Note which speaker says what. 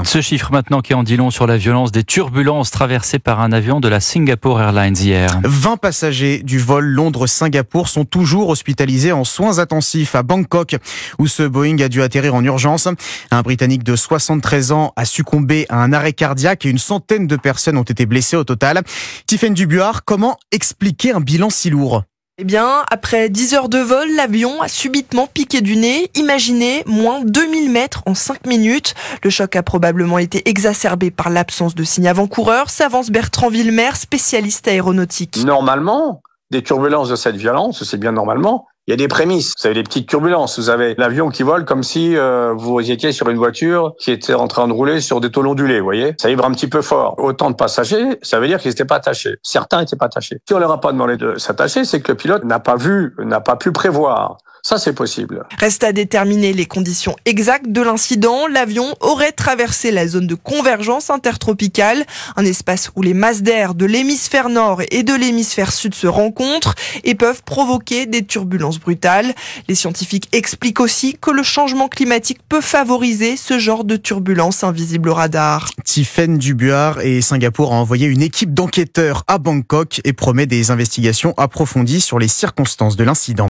Speaker 1: Ce chiffre maintenant qui en dit long sur la violence des turbulences traversées par un avion de la Singapore Airlines hier.
Speaker 2: 20 passagers du vol Londres-Singapour sont toujours hospitalisés en soins intensifs à Bangkok, où ce Boeing a dû atterrir en urgence. Un Britannique de 73 ans a succombé à un arrêt cardiaque et une centaine de personnes ont été blessées au total. Tiffaine Dubuard, comment expliquer un bilan si lourd ?
Speaker 3: Eh bien, après 10 heures de vol, l'avion a subitement piqué du nez. Imaginez, moins 2000 mètres en 5 minutes. Le choc a probablement été exacerbé par l'absence de signes avant-coureurs, s'avance Bertrand Villemer, spécialiste aéronautique.
Speaker 4: Normalement, des turbulences de cette violence, c'est bien normalement, il y a des prémices. Vous avez des petites turbulences. Vous avez l'avion qui vole comme si vous étiez sur une voiture qui était en train de rouler sur des tôles ondulées, vous voyez. Ça vibre un petit peu fort. Autant de passagers, ça veut dire qu'ils n'étaient pas attachés. Certains n'étaient pas attachés. Si on leur a pas demandé de s'attacher, c'est que le pilote n'a pas pu prévoir. Ça, c'est possible.
Speaker 3: Reste à déterminer les conditions exactes de l'incident. L'avion aurait traversé la zone de convergence intertropicale, un espace où les masses d'air de l'hémisphère nord et de l'hémisphère sud se rencontrent et peuvent provoquer des turbulences brutales. Les scientifiques expliquent aussi que le changement climatique peut favoriser ce genre de turbulences invisibles au radar.
Speaker 2: Tiffaine Dubuard et Singapour a envoyé une équipe d'enquêteurs à Bangkok et promet des investigations approfondies sur les circonstances de l'incident.